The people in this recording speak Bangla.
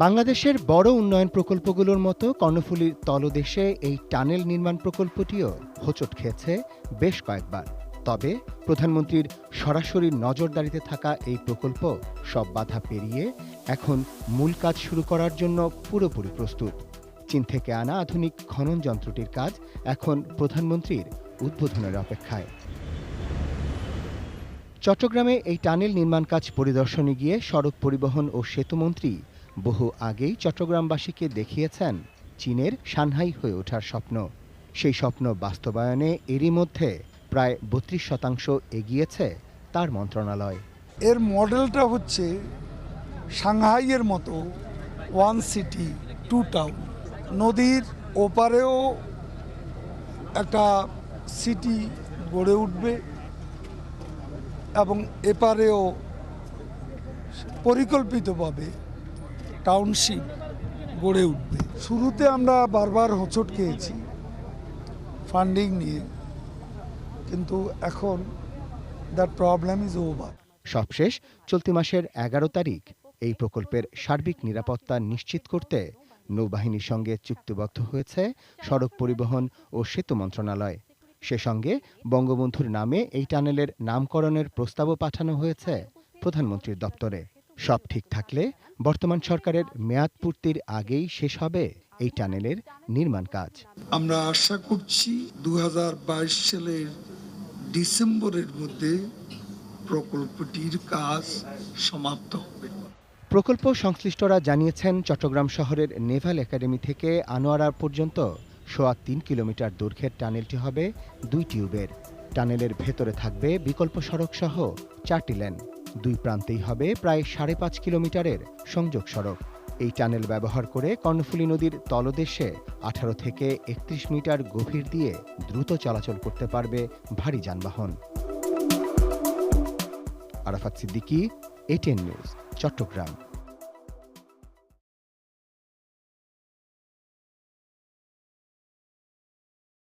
বাংলাদেশের বড় উন্নয়ন প্রকল্পগুলোর মতো কর্ণফুলীর তলদেশে এই টানেল নির্মাণ প্রকল্পটিও হোঁচট খেয়েছে বেশ কয়েকবার। তবে প্রধানমন্ত্রীর সরাসরি নজরদারিতে থাকা এই প্রকল্প সব বাধা পেরিয়ে এখন মূল কাজ শুরু করার জন্য পুরোপুরি প্রস্তুত। চীন থেকে আনা আধুনিক খনন যন্ত্রটির কাজ এখন প্রধানমন্ত্রীর উদ্বোধনের অপেক্ষায়। চট্টগ্রামে এই টানেল নির্মাণ কাজ পরিদর্শনে গিয়ে সড়ক পরিবহন ও সেতুমন্ত্রী বহু আগেই চট্টগ্রামবাসীকে দেখিয়েছেন চীনের সাংহাই হয়ে ওঠার স্বপ্ন। সেই স্বপ্ন বাস্তবায়নে এরই মধ্যে প্রায় ৩২% এগিয়েছে তার মন্ত্রণালয়। এর মডেলটা হচ্ছে সাংহাইয়ের মতো ওয়ান সিটি টু টাউন। নদীর ওপারেও একটা সিটি গড়ে উঠবে এবং এপারেও পরিকল্পিতভাবে টাউনশিপ গড়ে উঠবে। শুরুতে আমরা বারবার হোঁচট খেয়েছি ফান্ডিং নিয়ে, কিন্তু এখন দ্যাট প্রবলেম ইজ ওভার। সবশেষ চলতি মাসের ১১ তারিখ এই প্রকল্পের সার্বিক নিরাপত্তা নিশ্চিত করতে নৌবাহিনীর সঙ্গে চুক্তিবদ্ধ হয়েছে সড়ক পরিবহন ও সেতু মন্ত্রণালয়। সে সঙ্গে বঙ্গবন্ধুর নামে এই টানেলের নামকরণের প্রস্তাবও পাঠানো হয়েছে প্রধানমন্ত্রীর দপ্তরে। সব ঠিক থাকলে বর্তমান সরকারের মেয়াদ পূর্তির আগেই শেষ হবে এই টানেলের নির্মাণ কাজ। আমরা আশা করছি ২০২২ সালের ডিসেম্বরের মধ্যে প্রকল্পটির কাজ সমাপ্ত হবে। প্রকল্প সংশ্লিষ্টরা জানিয়েছেন, চট্টগ্রাম শহরের নেভাল একাডেমি থেকে আনোয়ারা পর্যন্ত ৩.৫ কিলোমিটার দৈর্ঘ্যের টানেলটি হবে ২ টিউবের। টানেলের ভেতরে থাকবে বিকল্প সড়ক সহ ৪টি লেন। দুই প্রান্তেই হবে প্রায় ৫.৫ কিলোমিটারের সংযোগ সড়ক। এই টানেল ব্যবহার করে কর্ণফুলী নদীর তলদেশে ১৮ থেকে ৩১ মিটার গভীর দিয়ে দ্রুত চলাচল করতে পারবে ভারী যানবাহন। Arafat Siddiqui, ATN news, Chittagong.